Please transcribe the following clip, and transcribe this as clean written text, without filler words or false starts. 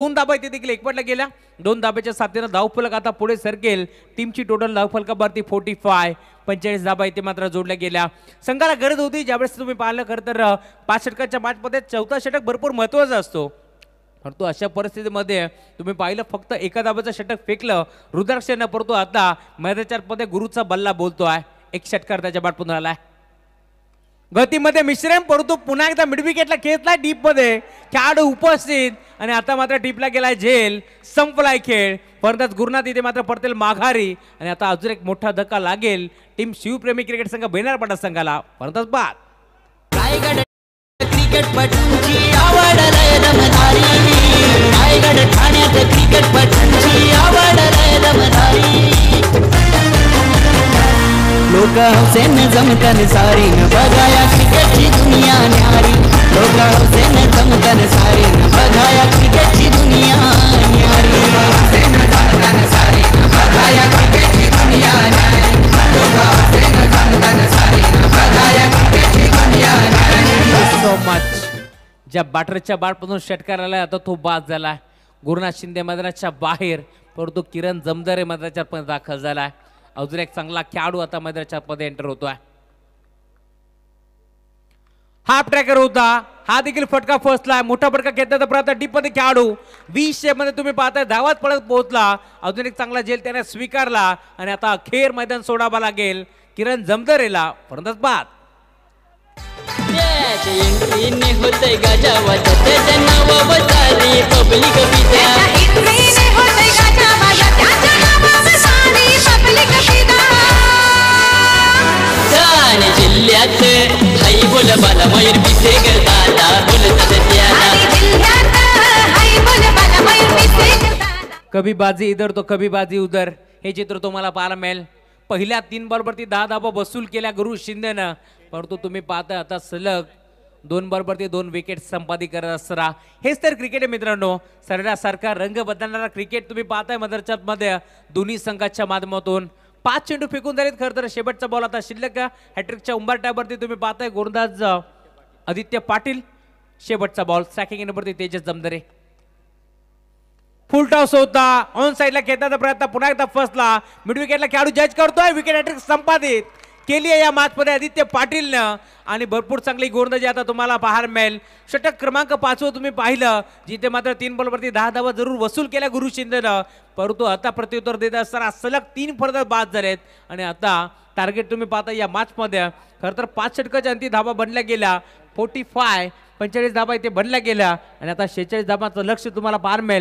दोन धाबा इथे देखील एकवटल्या गेल्या। दोन धाब्याच्या साथीने धावफलक आता पुढे सरकेल। टीमची टोटल धावफलकावरती 45 45 धाबा इथे मात्र जोडल्या गेल्या। संघाला गरज होती ज्यावेळेस तुम्ही पाहिलं खरं तर 5 षटकाच्या मॅचमध्ये चौथा षटक भरपूर महत्त्वाचा असतो, परंतु अशा परिस्थितीमध्ये तुम्ही पाहिलं फक्त एका धाब्याचं षटक फेकलं रुद्राक्षने, परंतु आता मैदानाच्या मध्ये गुरुचा बल्ला बोलतोय। एक षटकार त्याच्या बाट पुन्हा आलाय गतीमध्ये मिश्रण, परंतु पुन्हा एकदा मिड विकेटला खेचलाय डीप मध्ये खेळाडू उपस्थित आणि आता मात्र डीपला गेलाय झेल। संपलाय खेळ, परंतु गुरुनाथ इथे मात्र पडतील माघारी आणि आता अजून एक मोठा धक्का लागेल टीम शिवप्रेमी क्रिकेट संघ बेनारपाडा संघाला। परंतु बाद रायगड क्रिकेटपटूंची आवड लय दमदारी, रायगड ठाण्यात क्रिकेटपटूंची आवड लय दमदारी। लोक हौसेन जमतन सारी न बघाया क्रिकेटची दुनिया न्यारी, लोक हौसेन जमतन सारी न बघाया क्रिकेटची दुनिया न्यारी, हौसेन जमतन सारी न बघाया क्रिकेटची दुनिया न्यारी, लोक हौसेन जमतन सारी न बघाया क्रिकेटची दुनिया न्यारी। सो मच ज्या बॅटरच्या बाटपासून षटकार आलाय आता तो बाद झालाय। गुरुनाथ शिंदे मैदानाच्या बाहेर, परंतु किरण जमदारे मैदानाच्या पण दाखल झालाय। अजून एक चांगला खेळाडू आता मैदानाच्या मध्ये एंटर होतोय। हाफ ट्रॅकर होता, हा देखील फटका फसलाय। मोठा फटका घेतला तर प्रयत्न डीप मध्ये खेळाडू 20 मध्ये तुम्ही पाहताय धावात पडत पोहोचला। अजून एक चांगला झेल त्याने स्वीकारला आणि आता अखेर मैदान सोडावा लागेल किरण जमदारेला। परंतु बाद एंट्रीने होते गाजावाजा त्याचं नाव वसारी पब्लिक पिता, एंट्रीने होते गाजावाजा त्याचं नाव वसारी पब्लिक पिता। ठाणे जिल्ह्यात हाई बोल बाला मयूर पिसेकर दादा बोलतात त्याला, जिल्ह्यात हाई बोल बाला मयूर पिसेकर दादा। कभी बाजी इधर तो कभी बाजी उधर हे चित्र तुम्हाला पाहायला मिळेल। पहिल्या 3 बॉलवरती 10 धाबा वसूल केल्या गुरु शिंदेनं, परंतु तुम्ही पाहता आता सलग 2 बॉलवरती 2 विकेट संपादित करत असताना हेच तर क्रिकेट आहे मित्रांनो। सरकारसारखा रंग बदलणारा क्रिकेट तुम्ही पाहताय मदरचॅप मध्ये दोन्ही संघाच्या माध्यमातून 5 चेंडू फेकून झालेत। खरं तर शेवटचा बॉल आता शिल्लक हॅट्रिकच्या उंबरठ्यावरती तुम्ही पाहताय गोलंदाज आदित्य पाटील। शेवटचा बॉल स्ट्रायकिंग एंडवरती तेजस जमदारे। फुल टॉस होता, ऑन साइडला खेळण्याचा प्रयत्न पुन्हा एकदा फसला। मिड विकेटला खेळाडू जज करतोय, विकेट हॅट्रिक संपादित केली आहे या मॅच मध्ये आदित्य पाटीलनं आणि भरपूर चांगली गोलंदाजी आता तुम्हाला पाहायला मिळेल। षटक क्रमांक 5 तुम्ही पाहिलं जिथे मात्र 3 बॉलवरती 10 धावा जरूर वसूल केल्या गुरु शिंदेनं, परंतु आता प्रत्युत्तर देत असताना सलग 3 फलंदाज बाद झालेत आणि आता टार्गेट तुम्ही पाहता या मॅच मध्ये खरं तर 5 षटकाच्या अंती धावा बनल्या गेल्या। 45 45 धावा इथे बनल्या गेल्या आणि आता 46 धावांचं लक्ष तुम्हाला पाहायला मिळेल।